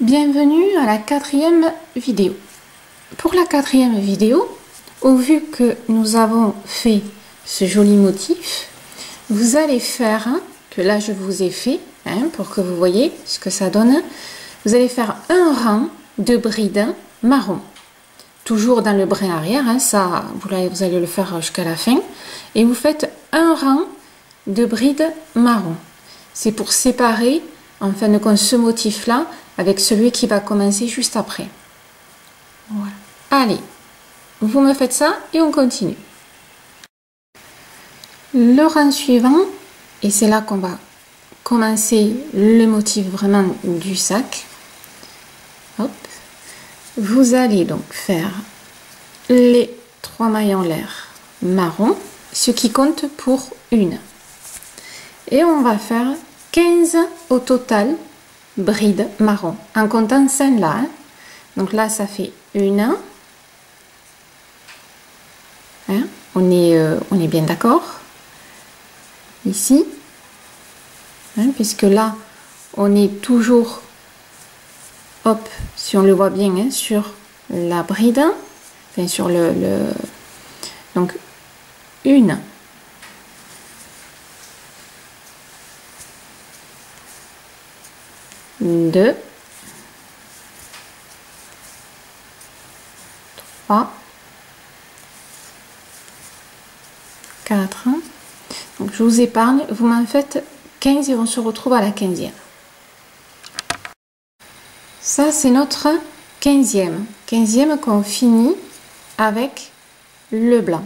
Bienvenue à la quatrième vidéo. Pour la quatrième vidéo, au vu que nous avons fait ce joli motif, vous allez faire, que là je vous ai fait, pour que vous voyez ce que ça donne, vous allez faire un rang de brides marron. Toujours dans le brin arrière, ça vous allez le faire jusqu'à la fin. Et vous faites un rang de brides marron. C'est pour séparer en fin de compte ce motif là avec celui qui va commencer juste après. Voilà. Allez, vous me faites ça et on continue. Le rang suivant, et c'est là qu'on va commencer le motif vraiment du sac. Hop. Vous allez donc faire les 3 mailles en l'air marron, ce qui compte pour une. Et on va faire 15 au total brides marron en comptant celle-là. Donc là ça fait une. On est bien d'accord ici, puisque là on est toujours, hop, si on le voit bien, sur la bride, enfin sur donc une, deux, trois, quatre. Donc je vous épargne, vous m'en faites 15 et on se retrouve à la 15e. Ça c'est notre 15e qu'on finit avec le blanc.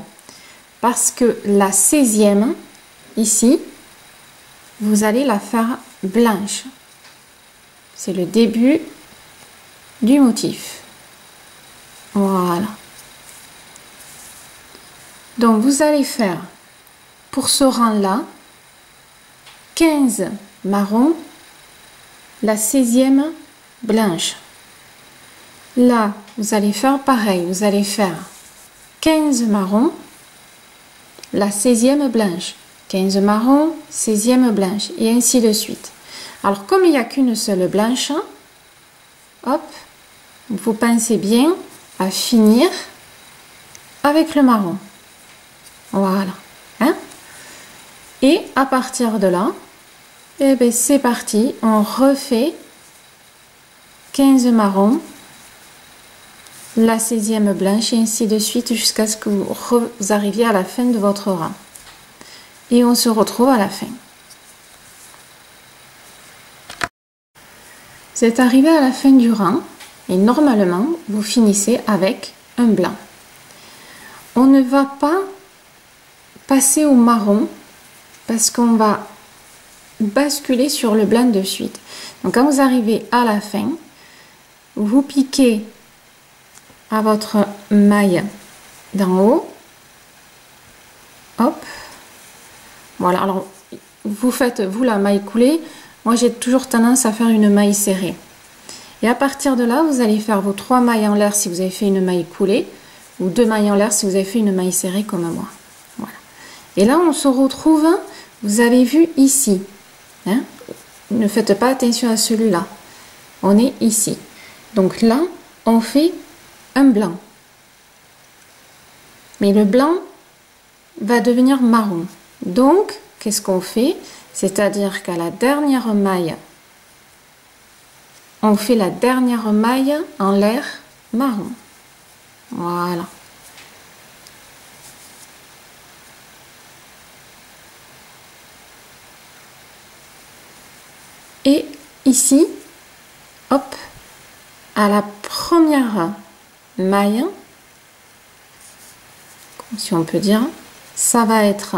Parce que la 16e, ici, vous allez la faire blanche. C'est le début du motif. Voilà. Donc vous allez faire pour ce rang-là 15 marron, la 16e blanche. Là, vous allez faire pareil, vous allez faire 15 marron, la 16e blanche, 15 marron, 16e blanche, et ainsi de suite. Alors, comme il n'y a qu'une seule blanche, hop, vous pensez bien à finir avec le marron. Voilà. Et à partir de là, eh bien, c'est parti, on refait 15 marron, la 16e blanche, et ainsi de suite jusqu'à ce que vous arriviez à la fin de votre rang. Et on se retrouve à la fin. Vous êtes arrivé à la fin du rang et normalement vous finissez avec un blanc. On ne va pas passer au marron parce qu'on va basculer sur le blanc de suite. Donc quand vous arrivez à la fin, vous piquez à votre maille d'en haut. Hop. Voilà, alors vous faites vous la maille coulée. Moi j'ai toujours tendance à faire une maille serrée. Et à partir de là, vous allez faire vos 3 mailles en l'air si vous avez fait une maille coulée, ou 2 mailles en l'air si vous avez fait une maille serrée comme moi. Voilà. Et là on se retrouve, vous avez vu ici. Ne faites pas attention à celui-là. On est ici. Donc là, on fait un blanc. Mais le blanc va devenir marron. Donc, qu'est-ce qu'on fait? C'est-à-dire qu'à la dernière maille, on fait la dernière maille en l'air marron. Voilà. Et ici, hop, à la première maille, si on peut dire, ça va être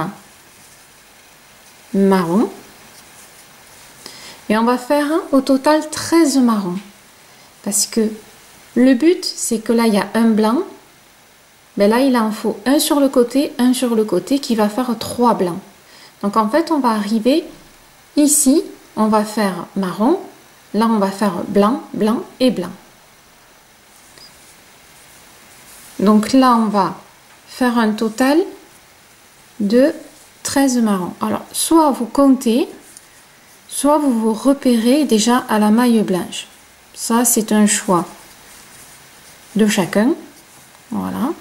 marron. Et on va faire au total 13 marrons. Parce que le but, c'est que là, il y a un blanc. Mais là, il en faut un sur le côté qui va faire 3 blancs. Donc en fait, on va arriver ici, on va faire marron. Là, on va faire blanc, blanc et blanc. Donc là, on va faire un total de 13 marrons. Alors, soit vous comptez, soit vous vous repérez déjà à la maille blanche. Ça, c'est un choix de chacun. Voilà.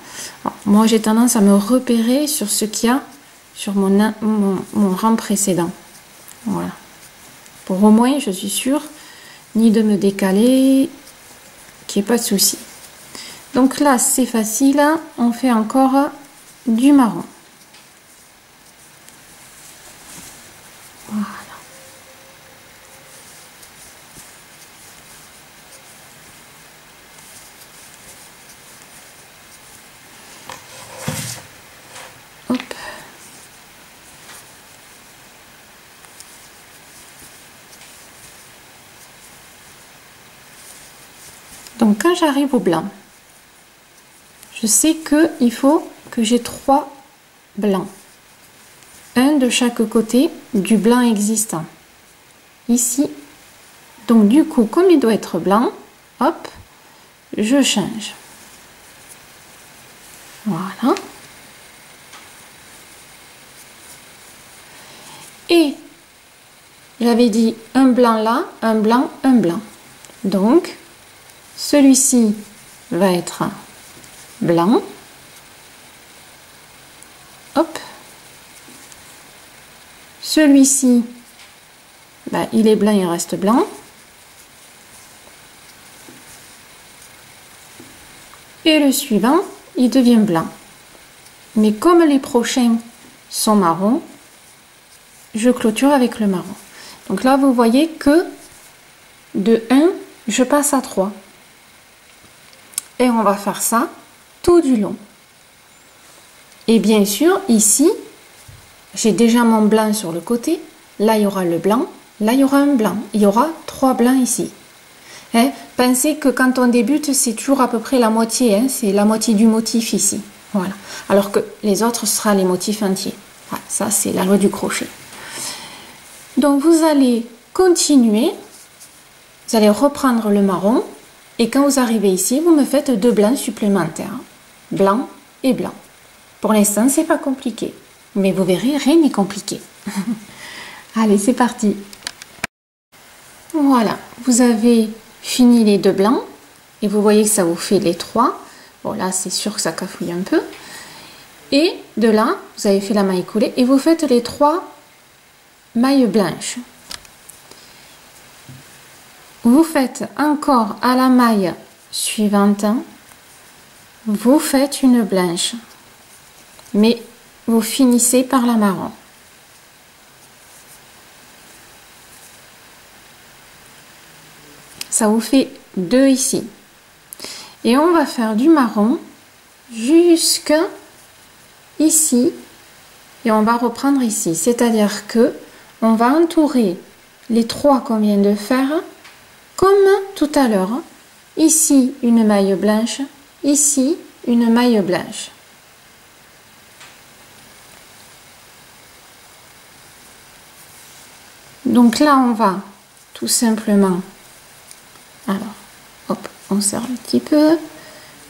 Alors, moi, j'ai tendance à me repérer sur ce qu'il y a sur mon rang précédent. Voilà. Pour au moins, je suis sûre, ni de me décaler, qu'il n'y ait pas de souci. Donc là, c'est facile. On fait encore du marron. Voilà. Hop. Donc quand j'arrive au blanc, je sais qu'il faut que j'ai 3 blancs. Un de chaque côté du blanc existant. Ici. Donc du coup, comme il doit être blanc, hop, je change. Voilà. Et j'avais dit un blanc là, un blanc, un blanc. Donc, celui-ci va être blanc. Hop. Celui-ci, ben, il est blanc, il reste blanc. Et le suivant, il devient blanc. Mais comme les prochains sont marrons, je clôture avec le marron. Donc là, vous voyez que de 1, je passe à 3. Et on va faire ça tout du long. Et bien sûr, ici, j'ai déjà mon blanc sur le côté. Là, il y aura le blanc. Là, il y aura un blanc. Il y aura 3 blancs ici. Hein? Pensez que quand on débute, c'est toujours à peu près la moitié. Hein? C'est la moitié du motif ici. Voilà. Alors que les autres, ce sera les motifs entiers. Voilà, ça, c'est la loi du crochet. Donc, vous allez continuer. Vous allez reprendre le marron. Et quand vous arrivez ici, vous me faites 2 blancs supplémentaires. Blanc et blanc. Pour l'instant, c'est pas compliqué. Mais vous verrez, rien n'est compliqué. Allez, c'est parti. Voilà, vous avez fini les 2 blancs. Et vous voyez que ça vous fait les 3. Bon, là, c'est sûr que ça cafouille un peu. Et de là, vous avez fait la maille coulée. Et vous faites les 3 mailles blanches. Vous faites encore à la maille suivante. Vous faites une blanche. Mais vous finissez par la marron. Ça vous fait 2 ici. Et on va faire du marron jusqu'à ici. Et on va reprendre ici. C'est-à-dire que on va entourer les 3 qu'on vient de faire comme tout à l'heure. Ici, une maille blanche. Ici, une maille blanche. Donc là, on va tout simplement, alors, hop, on serre un petit peu,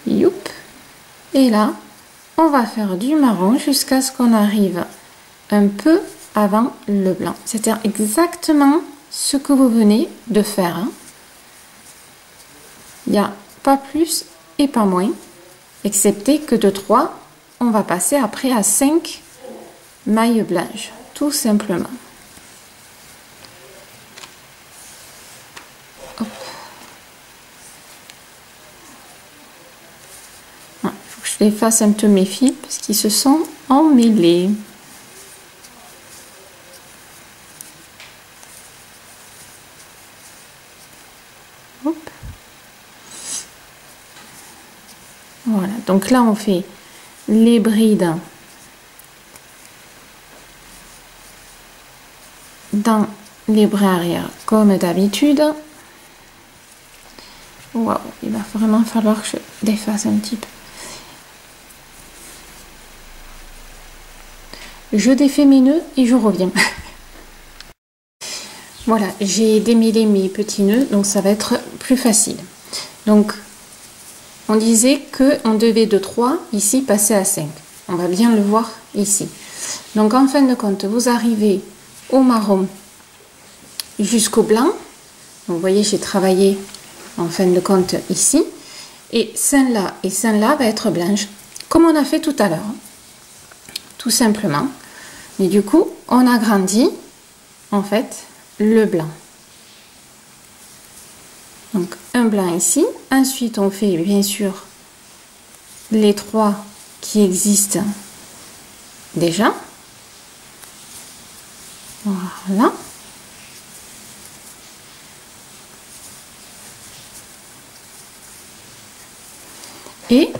youp, et là, on va faire du marron jusqu'à ce qu'on arrive un peu avant le blanc. C'est-à-dire exactement ce que vous venez de faire. Hein. Il n'y a pas plus et pas moins, excepté que de 3, on va passer après à 5 mailles blanches, tout simplement. Je efface un peu mes fils parce qu'ils se sont emmêlés. Hop. Voilà, donc là on fait les brides dans les bras arrière comme d'habitude. Waouh, il va vraiment falloir que je défasse un petit peu. Je défais mes nœuds et je reviens. Voilà, j'ai démêlé mes petits nœuds, donc ça va être plus facile. Donc, on disait qu'on devait de 3, ici, passer à 5. On va bien le voir ici. Donc, en fin de compte, vous arrivez au marron jusqu'au blanc. Vous voyez, j'ai travaillé en fin de compte ici. Et celle-là et celle-là va être blanche, comme on a fait tout à l'heure. Tout simplement. Mais du coup, on agrandit en fait le blanc. Donc un blanc ici. Ensuite, on fait bien sûr les trois qui existent déjà. Voilà. Et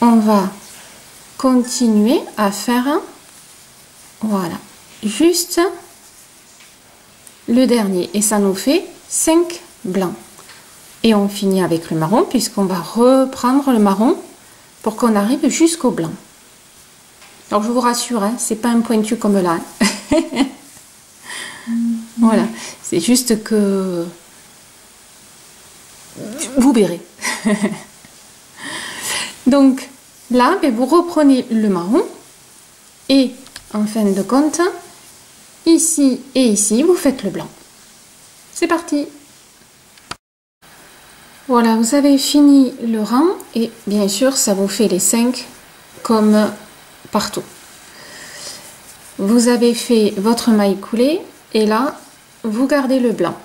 on va continuer à faire, voilà, juste le dernier. Et ça nous fait 5 blancs. Et on finit avec le marron, puisqu'on va reprendre le marron pour qu'on arrive jusqu'au blanc. Alors je vous rassure, hein, c'est pas un pointu comme là. Voilà, c'est juste que vous verrez. Donc là, vous reprenez le marron et en fin de compte, ici et ici, vous faites le blanc. C'est parti. Voilà, vous avez fini le rang et bien sûr, ça vous fait les 5 comme partout. Vous avez fait votre maille coulée et là, vous gardez le blanc.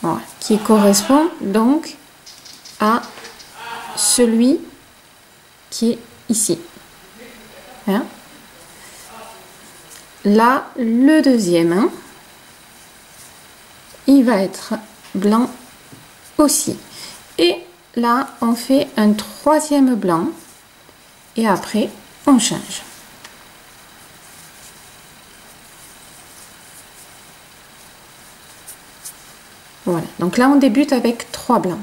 Voilà, qui correspond donc à celui qui est ici. Hein? Là, le deuxième, hein, il va être blanc aussi. Et là, on fait un troisième blanc et après, on change. Voilà, donc là, on débute avec 3 blancs.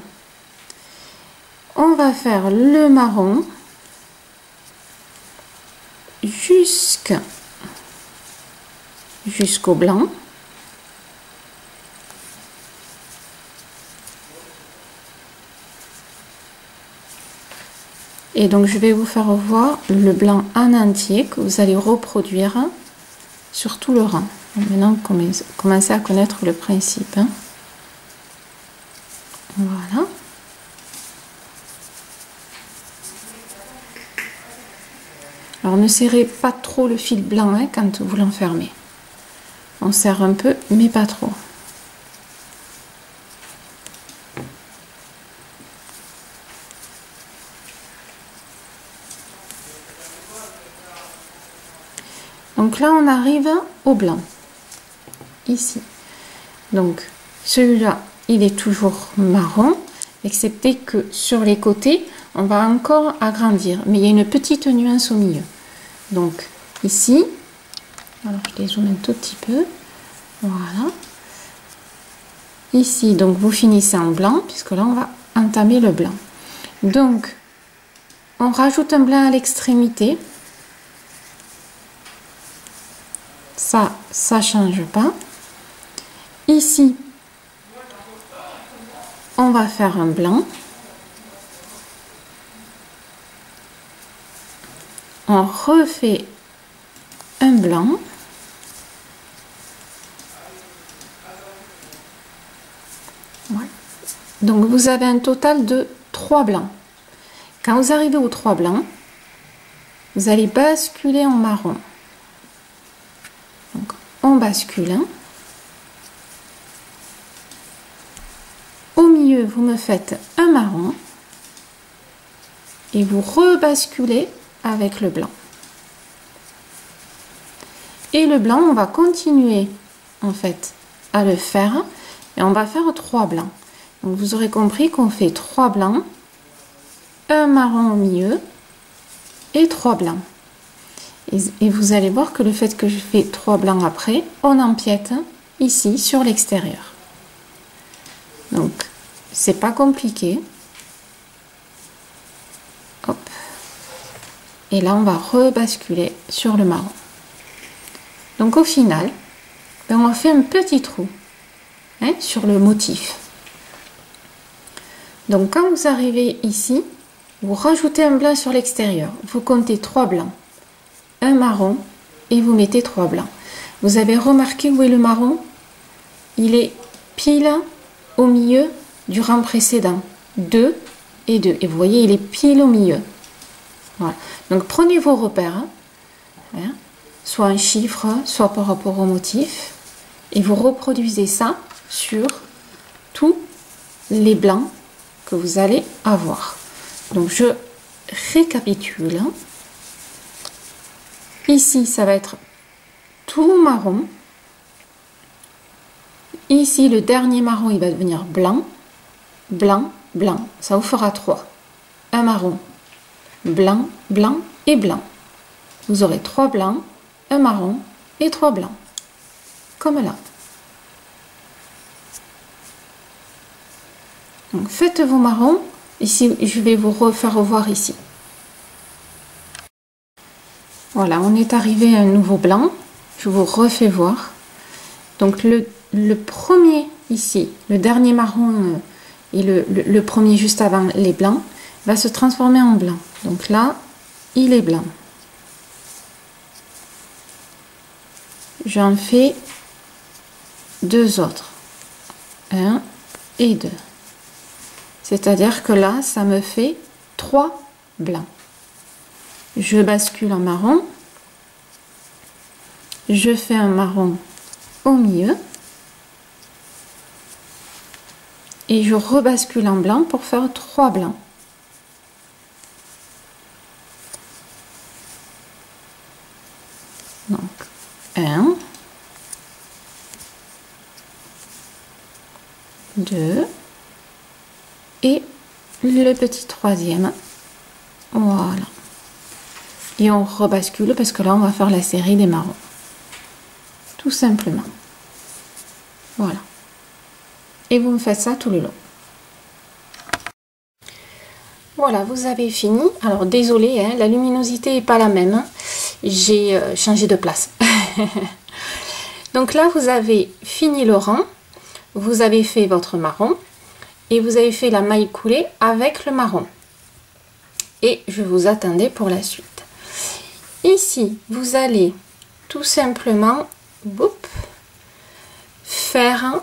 On va faire le marron jusqu'au blanc. Et donc je vais vous faire voir le blanc en entier que vous allez reproduire sur tout le rang. Maintenant, commencez à connaître le principe. Hein. Voilà. Alors ne serrez pas trop le fil blanc hein, quand vous l'enfermez. On serre un peu, mais pas trop. Donc là, on arrive au blanc, ici. Donc, celui-là, il est toujours marron, excepté que sur les côtés, on va encore agrandir. Mais il y a une petite nuance au milieu. Donc, ici, alors je les zoome un tout petit peu. Voilà. Ici, donc, vous finissez en blanc, puisque là, on va entamer le blanc. Donc, on rajoute un blanc à l'extrémité. Ça change pas. Ici, on va faire un blanc. On refait un blanc. Voilà. Donc, vous avez un total de 3 blancs. Quand vous arrivez aux 3 blancs, vous allez basculer en marron. Donc, on bascule. Au milieu, vous me faites un marron et vous rebasculez avec le blanc. Et le blanc, on va continuer en fait à le faire et on va faire 3 blancs. Donc, vous aurez compris qu'on fait 3 blancs, un marron au milieu et 3 blancs. Et vous allez voir que le fait que je fais 3 blancs après, on empiète ici sur l'extérieur. Donc, c'est pas compliqué. Hop. Et là, on va rebasculer sur le marron. Donc, au final, on fait un petit trou hein, sur le motif. Donc, quand vous arrivez ici, vous rajoutez un blanc sur l'extérieur. Vous comptez 3 blancs, un marron et vous mettez 3 blancs. Vous avez remarqué où est le marron? Il est pile au milieu du rang précédent. 2 et 2. Et vous voyez, il est pile au milieu. Voilà. Donc prenez vos repères, hein, soit un chiffre, soit par rapport au motif, et vous reproduisez ça sur tous les blancs que vous allez avoir. Donc je récapitule. Ici, ça va être tout marron. Ici, le dernier marron, il va devenir blanc, blanc, blanc. Ça vous fera 3. Un marron, blanc, blanc et blanc. Vous aurez 3 blancs, un marron et 3 blancs. Comme là. Donc faites vos marrons. Ici, je vais vous refaire revoir ici. Voilà, on est arrivé à un nouveau blanc. Je vous refais voir. Donc le premier ici, le dernier marron et le premier juste avant les blancs, va se transformer en blanc. Donc là, il est blanc. J'en fais 2 autres. 1 et 2. C'est-à-dire que là, ça me fait 3 blancs. Je bascule en marron. Je fais un marron au milieu. Et je rebascule en blanc pour faire 3 blancs. Donc, 1, 2, et le petit troisième. Voilà. Et on rebascule parce que là, on va faire la série des marrons. Tout simplement. Voilà. Et vous me faites ça tout le long. Voilà, vous avez fini. Alors, désolé, hein, la luminosité n'est pas la même. Hein. J'ai changé de place. Donc là, vous avez fini le rang. Vous avez fait votre marron. Et vous avez fait la maille coulée avec le marron. Et je vous attendais pour la suite. Ici, vous allez tout simplement boop, faire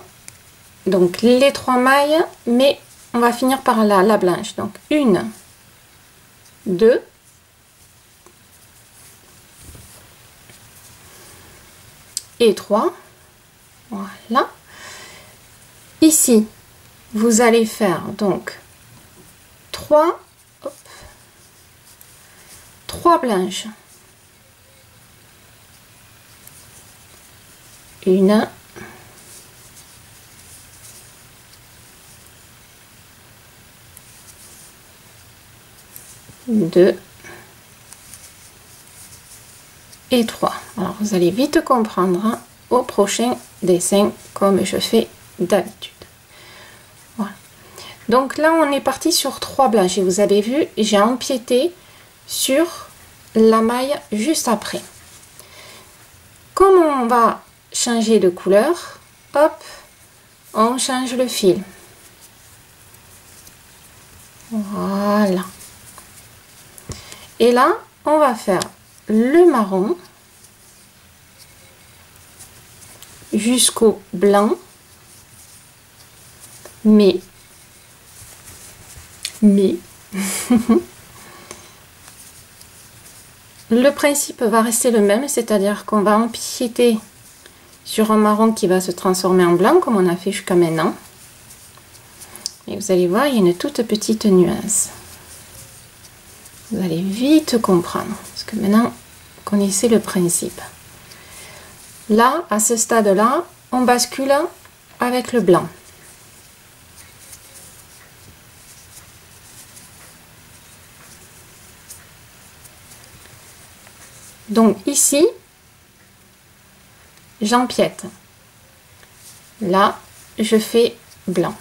donc les 3 mailles, mais on va finir par la blanche. Donc 1, 2, et 3. Voilà. Ici, vous allez faire donc 3 blanches. 1, 2 et 3. Alors vous allez vite comprendre hein, au prochain dessin comme je fais d'habitude. Voilà. Donc là on est parti sur 3 blanches et vous avez vu j'ai empiété sur la maille juste après. Comme on va changer de couleur, hop, on change le fil. Voilà. Et là, on va faire le marron jusqu'au blanc, mais le principe va rester le même, c'est-à-dire qu'on va empiéter sur un marron qui va se transformer en blanc, comme on a fait jusqu'à maintenant. Et vous allez voir, il y a une toute petite nuance. Vous allez vite comprendre, parce que maintenant, vous connaissez le principe. Là, à ce stade-là, on bascule avec le blanc. Donc ici, j'empiète. Là, je fais blanc.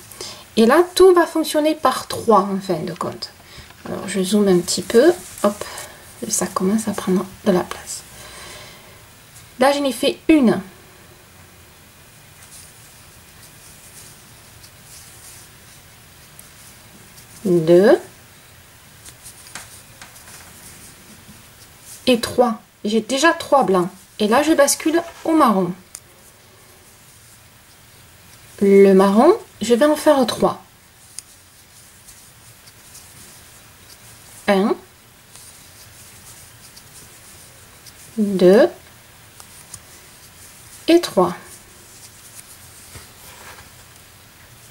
Et là, tout va fonctionner par 3 en fin de compte. Alors, je zoome un petit peu. Hop, ça commence à prendre de la place. Là, j'en ai fait une. Deux. Et 3. J'ai déjà 3 blancs. Et là, je bascule au marron. le marron, je vais en faire 3. 1, 2 et 3.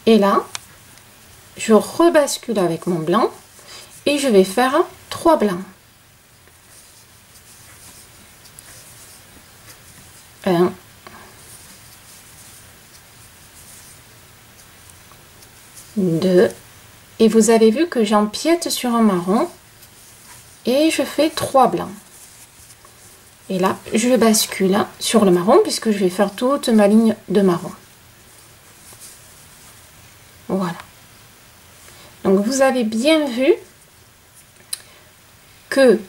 Et là, je rebascule avec mon blanc et je vais faire 3 blancs. 1, 2, et vous avez vu que j'empiète sur un marron et je fais 3 blancs. Et là, je bascule sur le marron puisque je vais faire toute ma ligne de marron. Voilà. Donc vous avez bien vu que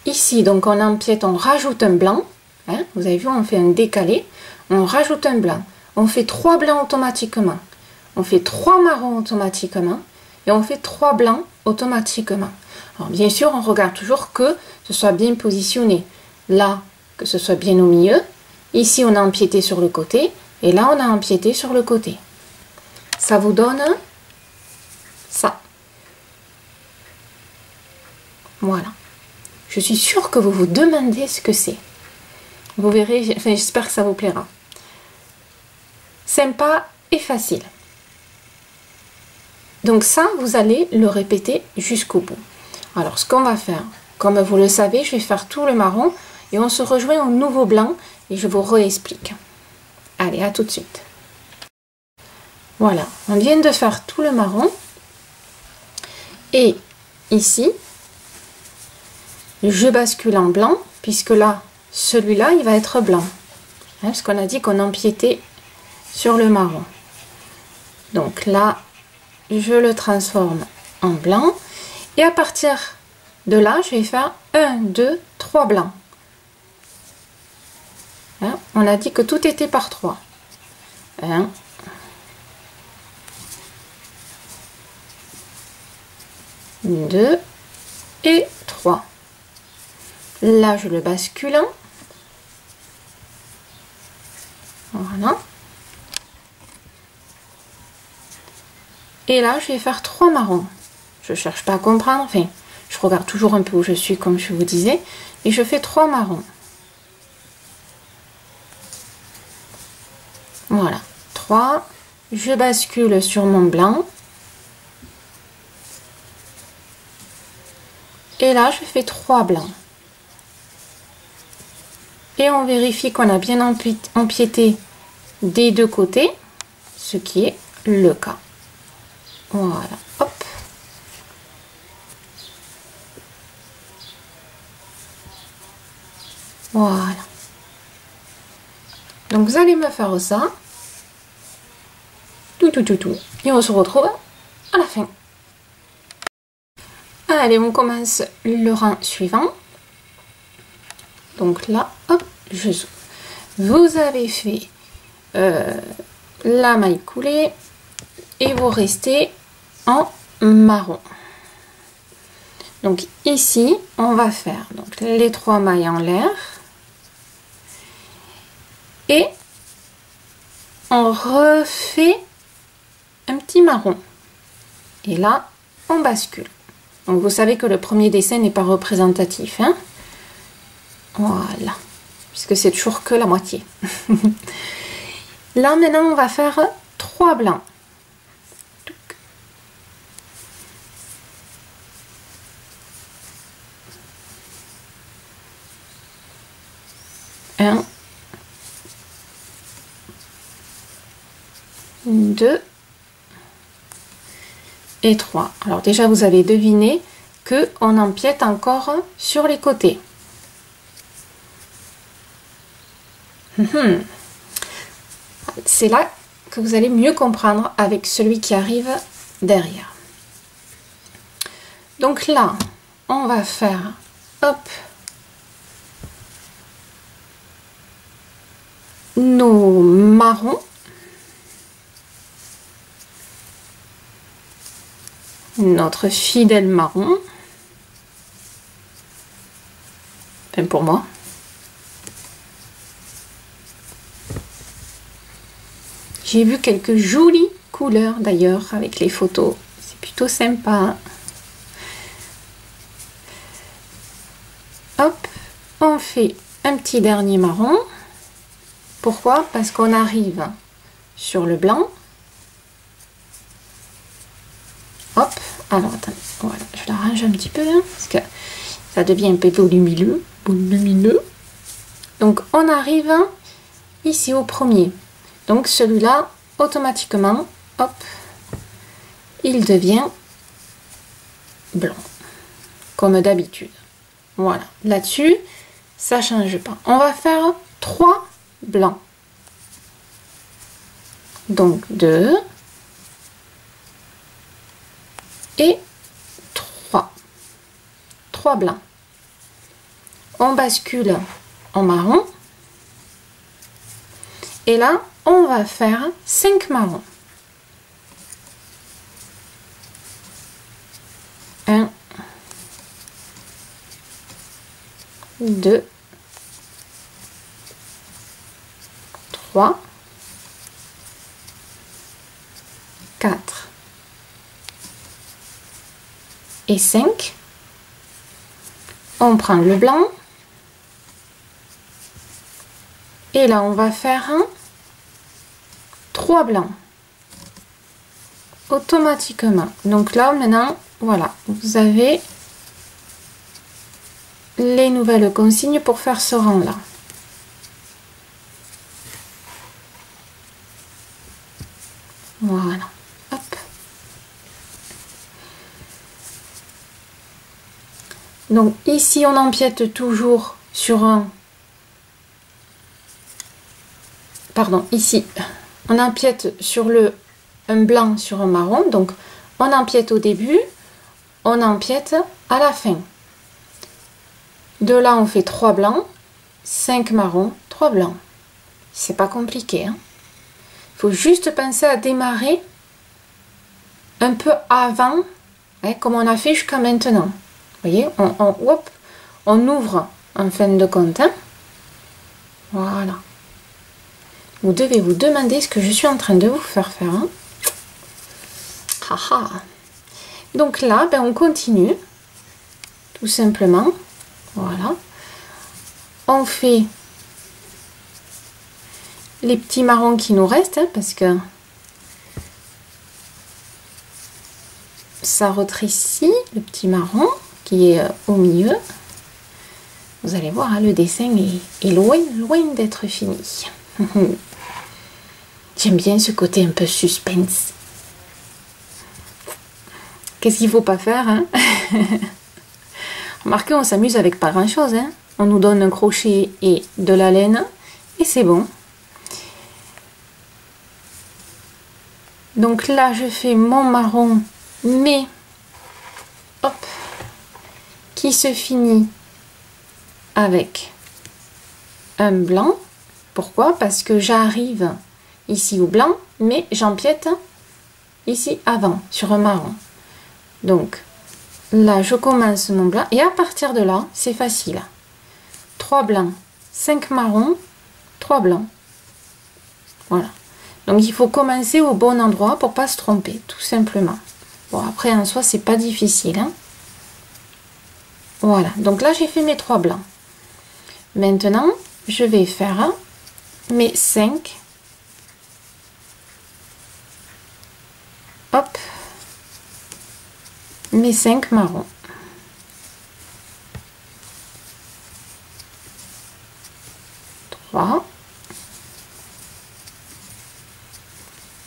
ici, donc on empiète, on rajoute un blanc. Hein, vous avez vu, on fait un décalé, on rajoute un blanc. On fait 3 blancs automatiquement. On fait 3 marrons automatiquement. Et on fait 3 blancs automatiquement. Alors bien sûr, on regarde toujours que ce soit bien positionné. Là, que ce soit bien au milieu. Ici, on a empiété sur le côté. Et là, on a empiété sur le côté. Ça vous donne ça. Voilà. Je suis sûre que vous vous demandez ce que c'est. Vous verrez, enfin, j'espère que ça vous plaira. Sympa et facile. Donc ça, vous allez le répéter jusqu'au bout. Alors, ce qu'on va faire, comme vous le savez, je vais faire tout le marron et on se rejoint au nouveau blanc et je vous réexplique. Allez, à tout de suite. Voilà, on vient de faire tout le marron. Et ici, je bascule en blanc, puisque là, celui-là, il va être blanc. Hein, parce qu'on a dit qu'on empiétait sur le marron. Donc là, je le transforme en blanc. Et à partir de là, je vais faire 1, 2, 3 blancs. Hein, on a dit que tout était par 3. 1, 2 et 3. Là, je le bascule. Voilà. Et là, je vais faire 3 marrons. Je ne cherche pas à comprendre. Enfin, je regarde toujours un peu où je suis, comme je vous disais. Et je fais 3 marrons. Voilà. 3. Je bascule sur mon blanc. Et là, je fais 3 blancs. Et on vérifie qu'on a bien empiété des deux côtés, ce qui est le cas. Voilà, hop. Voilà. Donc vous allez me faire ça. Tout. Et on se retrouve à la fin. Allez, on commence le rang suivant. Donc là, hop, je zoome. Vous avez fait la maille coulée et vous restez en marron. Donc ici, on va faire donc, les 3 mailles en l'air et on refait un petit marron. Et là, on bascule. Donc vous savez que le premier dessin n'est pas représentatif, hein? Voilà, puisque c'est toujours que la moitié. Là maintenant on va faire 3 blancs. Un, 2 et 3. Alors déjà vous avez deviné que on empiète encore sur les côtés. C'est là que vous allez mieux comprendre avec celui qui arrive derrière. Donc là, on va faire, hop, nos marrons. Notre fidèle marron. Enfin pour moi. J'ai vu quelques jolies couleurs d'ailleurs avec les photos. C'est plutôt sympa. Hop, on fait un petit dernier marron. Pourquoi? Parce qu'on arrive sur le blanc. Hop, alors attendez, voilà, je l'arrange un petit peu là, parce que ça devient un peu volumineux. Donc on arrive ici au premier. Donc celui-là, automatiquement, hop, il devient blanc, comme d'habitude. Voilà, là-dessus, ça change pas. On va faire 3 blancs. Donc 2 et 3. 3 blancs. On bascule en marron. Et là, on va faire 5 marrons. 1, 2, 3, 4 et 5. On prend le blanc. Et là, on va faire 3 blancs. Automatiquement. Donc là, maintenant, voilà. Vous avez les nouvelles consignes pour faire ce rang-là. Voilà. Hop. Donc ici, on empiète toujours sur un... Pardon, ici, on empiète sur un blanc sur un marron. Donc, on empiète au début, on empiète à la fin. De là, on fait 3 blancs, 5 marrons, 3 blancs. C'est pas compliqué. Hein. Il faut juste penser à démarrer un peu avant, hein, comme on a fait jusqu'à maintenant. Vous voyez, on ouvre en fin de compte. Hein. Voilà. Vous devez vous demander ce que je suis en train de vous faire faire. Hein. Haha. Donc là, ben, on continue. Tout simplement. Voilà. On fait les petits marrons qui nous restent. Hein, parce que ça rétrécit le petit marron qui est au milieu. Vous allez voir, hein, le dessin est loin d'être fini. J'aime bien ce côté un peu suspense. Qu'est-ce qu'il ne faut pas faire, hein? Remarquez, on s'amuse avec pas grand-chose. Hein? On nous donne un crochet et de la laine et c'est bon. Donc là, je fais mon marron, mais hop, qui se finit avec un blanc. Pourquoi? Parce que j'arrive ici au blanc, mais j'empiète ici avant, sur un marron. Donc, là, je commence mon blanc. Et à partir de là, c'est facile. 3 blancs, 5 marrons, 3 blancs. Voilà. Donc, il faut commencer au bon endroit pour ne pas se tromper, tout simplement. Bon, après, en soi, c'est pas difficile. Hein. Voilà. Donc là, j'ai fait mes 3 blancs. Maintenant, je vais faire mes 5. Hop. Mes 5 marrons. 3,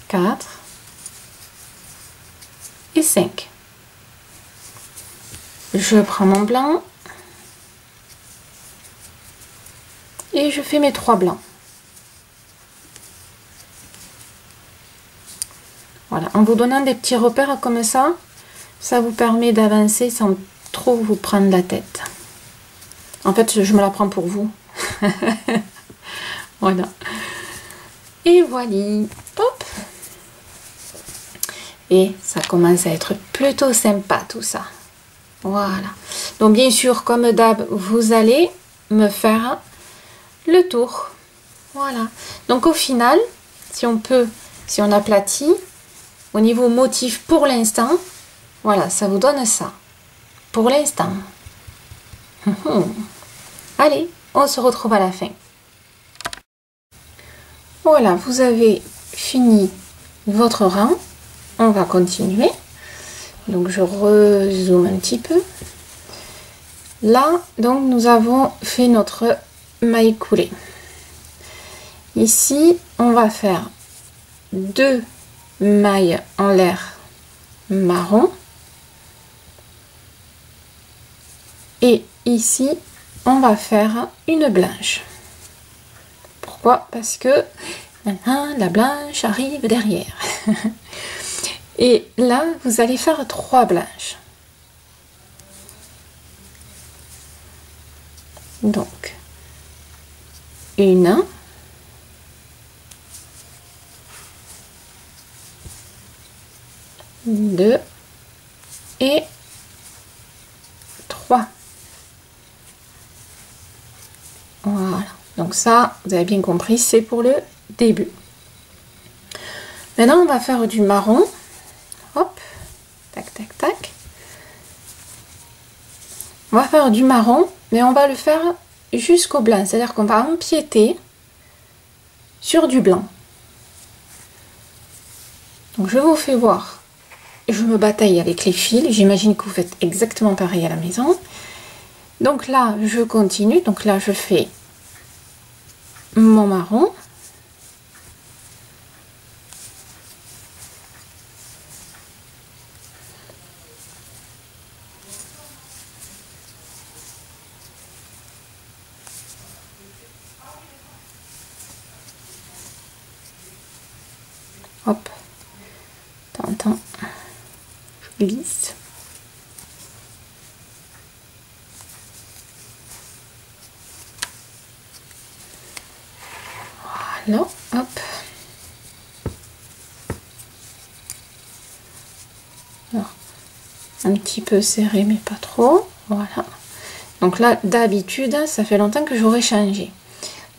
4 et 5. Je prends mon blanc et je fais mes 3 blancs. Voilà, en vous donnant des petits repères comme ça, ça vous permet d'avancer sans trop vous prendre la tête. En fait, je me la prends pour vous. Voilà. Et voilà. Hop. Et ça commence à être plutôt sympa tout ça. Voilà. Donc bien sûr, comme d'hab, vous allez me faire le tour. Voilà. Donc au final, si on peut si on aplatit, au niveau motif pour l'instant, voilà, ça vous donne ça. Pour l'instant. Allez, on se retrouve à la fin. Voilà, vous avez fini votre rang. On va continuer. Donc je rezoome un petit peu. Là, donc nous avons fait notre maille coulée. Ici, on va faire 2 mailles en l'air marron. Et ici, on va faire une blanche. Pourquoi? Parce que maintenant, la blanche arrive derrière. Et là, vous allez faire 3 blanches. Donc, 1, 2 et 3. Voilà. Donc ça, vous avez bien compris, c'est pour le début. Maintenant, on va faire du marron. Hop, tac, tac, tac. On va faire du marron, mais on va le faire jusqu'au blanc. C'est-à-dire qu'on va empiéter sur du blanc. Donc, je vous fais voir. Je me bataille avec les fils. J'imagine que vous faites exactement pareil à la maison. Donc là, je continue. Donc là, je fais mon marron. Hop. Attends. Je glisse. Voilà, hop. Alors, un petit peu serré, mais pas trop. Voilà. Donc là, d'habitude, ça fait longtemps que j'aurais changé.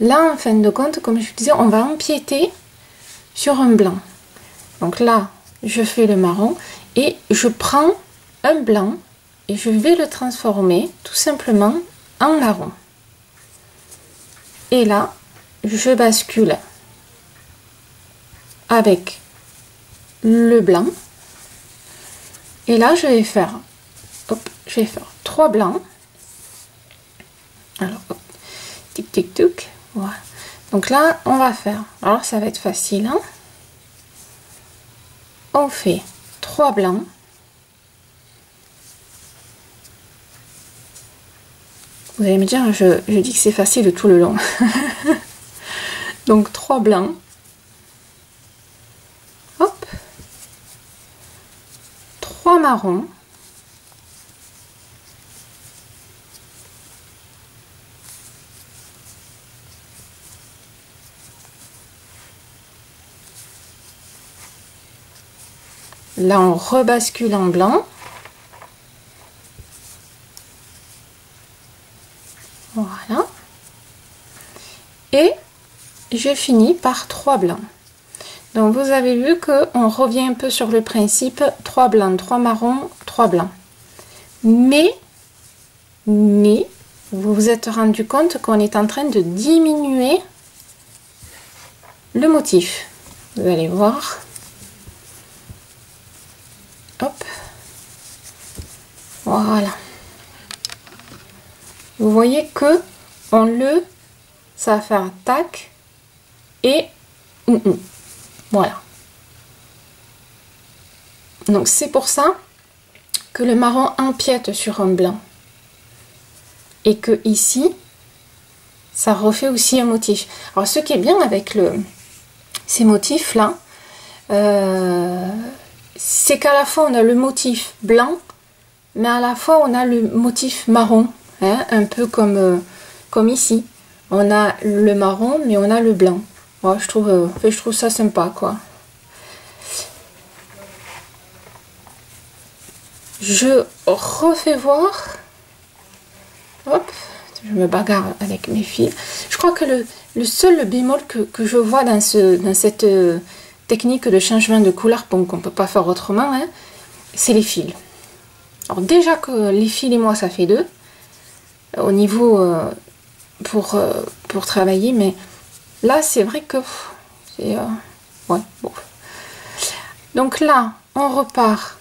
Là, en fin de compte, comme je disais, on va empiéter sur un blanc. Donc là, je fais le marron et je prends un blanc et je vais le transformer tout simplement en marron. Et là, je bascule avec le blanc. Et là, je vais faire, hop, je vais faire 3 blancs. Alors, hop, tic tic tic, voilà. Donc là, on va faire, alors ça va être facile, hein. On fait 3 blancs. Vous allez me dire, je dis que c'est facile tout le long. Donc 3 blancs. Hop. 3 marrons. Là, on rebascule en blanc. Voilà. Et je finis par 3 blancs. Donc, vous avez vu qu'on revient un peu sur le principe 3 blancs, 3 marrons, 3 blancs. Mais, vous vous êtes rendu compte qu'on est en train de diminuer le motif. Vous allez voir. Hop, voilà. Vous voyez que ça va faire tac et voilà. Donc c'est pour ça que le marron empiète sur un blanc et que ici ça refait aussi un motif. Alors ce qui est bien avec ces motifs là, c'est qu'à la fois on a le motif blanc, mais à la fois on a le motif marron, hein, un peu comme ici. On a le marron, mais on a le blanc. Ouais, je trouve ça sympa, quoi. Je refais voir. Hop, je me bagarre avec mes fils. Je crois que le seul bémol que je vois dans cette technique de changement de couleur, bon, qu'on ne peut pas faire autrement, hein, c'est les fils. Alors déjà que les fils et moi, ça fait deux, au niveau pour travailler, mais là, c'est vrai que c'est... ouais, bon. Donc là, on repart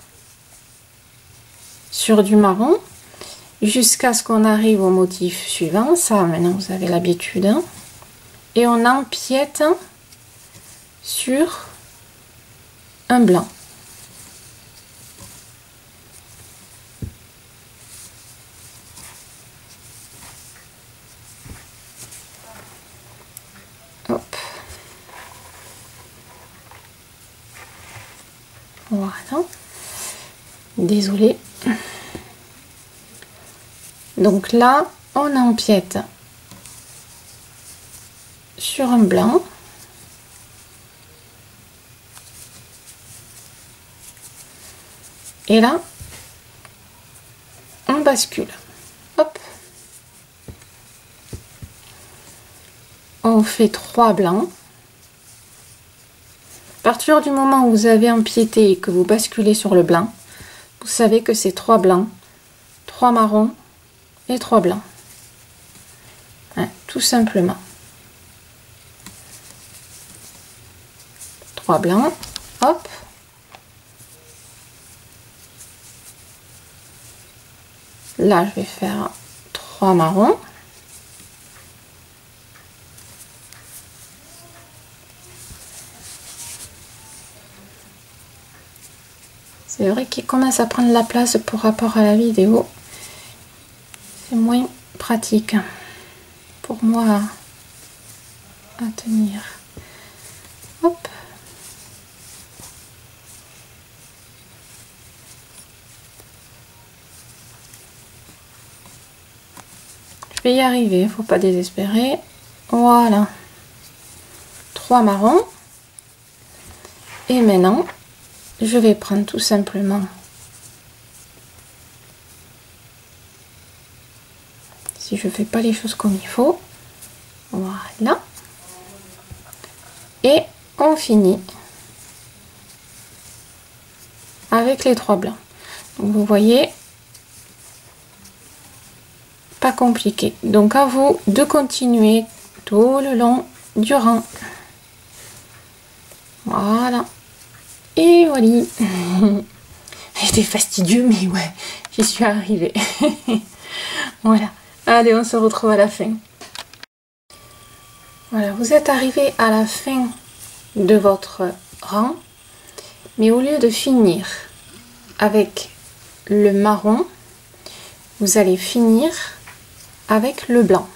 sur du marron jusqu'à ce qu'on arrive au motif suivant. Ça, maintenant, vous avez l'habitude. Hein. Et on empiète sur un blanc. Hop. Voilà. Désolée. Donc là, on empiète sur un blanc. Et là, on bascule. Hop. On fait 3 blancs. À partir du moment où vous avez empiété et que vous basculez sur le blanc, vous savez que c'est 3 blancs, 3 marrons et 3 blancs. Hein, tout simplement. 3 blancs, hop. Là, je vais faire 3 marrons. C'est vrai qu'il commence à prendre la place par rapport à la vidéo. C'est moins pratique pour moi à tenir. Hop. Je vais y arriver, il ne faut pas désespérer. Voilà. 3 marrons. Et maintenant, je vais prendre tout simplement si je fais pas les choses comme il faut, voilà, et on finit avec les 3 blancs. Donc vous voyez, pas compliqué. Donc à vous de continuer tout le long du rang. Voilà. Et voilà. J'étais fastidieux, mais ouais, j'y suis arrivée. Voilà. Allez, on se retrouve à la fin. Voilà, vous êtes arrivé à la fin de votre rang, mais au lieu de finir avec le marron, vous allez finir avec le blanc,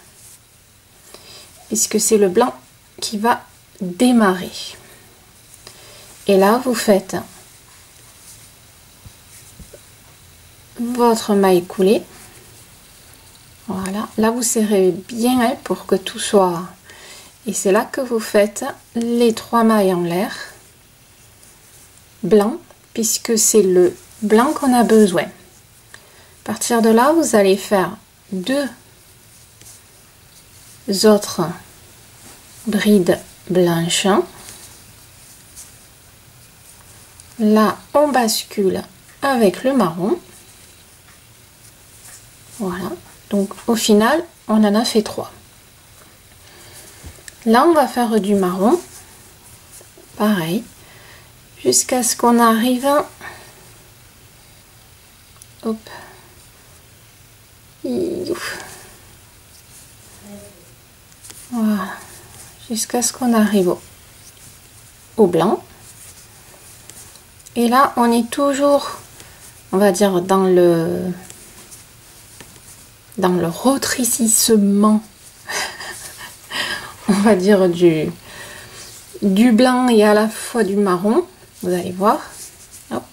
puisque c'est le blanc qui va démarrer. Et là, vous faites votre maille coulée. Voilà, là vous serrez bien pour que tout soit... Et c'est là que vous faites les 3 mailles en l'air, blanc, puisque c'est le blanc qu'on a besoin. À partir de là, vous allez faire 2 autres brides blanches. Là, on bascule avec le marron. Voilà. Donc, au final, on en a fait 3. Là, on va faire du marron. Pareil. Jusqu'à ce qu'on arrive... Hop. Voilà. Jusqu'à ce qu'on arrive au blanc. Et là, on est toujours, on va dire, dans le rétrécissement, on va dire, du blanc et à la fois du marron. Vous allez voir. Hop.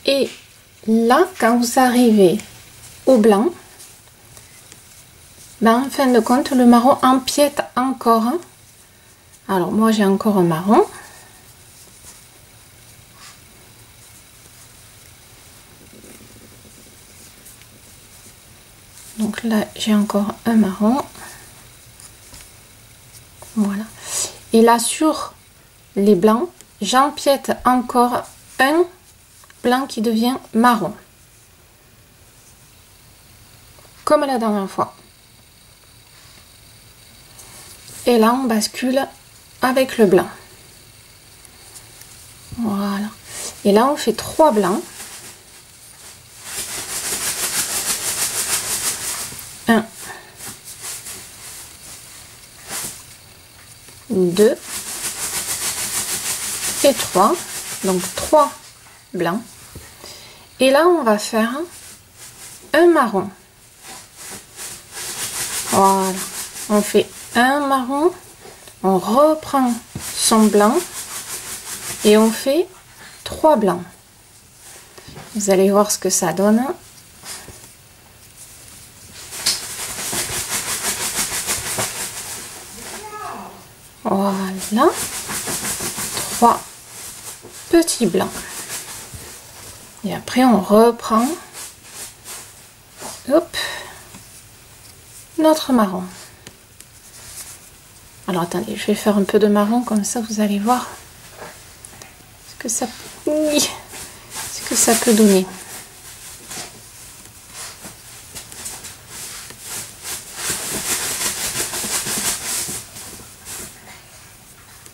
Et là, quand vous arrivez au blanc, Ben, en fin de compte, le marron empiète encore. Alors, moi, j'ai encore un marron. Donc là, j'ai encore un marron. Voilà. Et là, sur les blancs, j'empiète encore un blanc qui devient marron. Comme la dernière fois. Et là, on bascule avec le blanc. Voilà. Et là, on fait 3 blancs. 1, 2 et 3. Donc 3 blancs. Et là, on va faire un marron. Voilà. On fait un marron, on reprend son blanc et on fait 3 blancs. Vous allez voir ce que ça donne. Voilà, 3 petits blancs. Et après on reprend, hop, notre marron. Alors attendez, je vais faire un peu de marron comme ça, vous allez voir ce que ça, oui, ce que ça peut donner.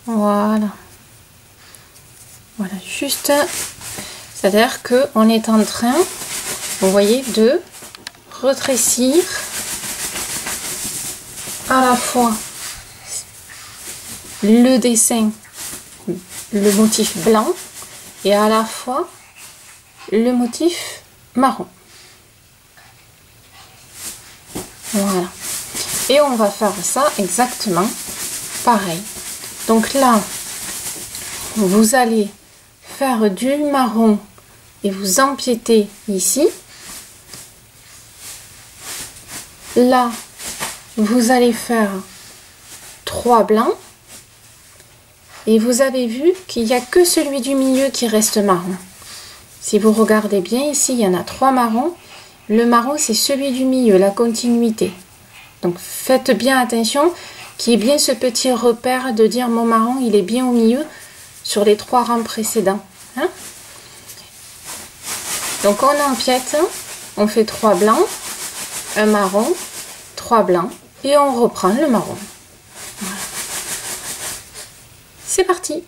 Voilà. Voilà, juste, c'est-à-dire que on est en train, vous voyez, de rétrécir à la fois le dessin, le motif blanc et à la fois le motif marron. Voilà. Et on va faire ça exactement pareil. Donc là, vous allez faire du marron et vous empiétez ici. Là, vous allez faire 3 blancs. Et vous avez vu qu'il n'y a que celui du milieu qui reste marron. Si vous regardez bien ici, il y en a 3 marrons. Le marron, c'est celui du milieu, la continuité. Donc faites bien attention qu'il y ait bien ce petit repère de dire mon marron, il est bien au milieu sur les 3 rangs précédents. Hein? Donc on empiète, on fait 3 blancs, un marron, 3 blancs et on reprend le marron. Voilà. C'est parti!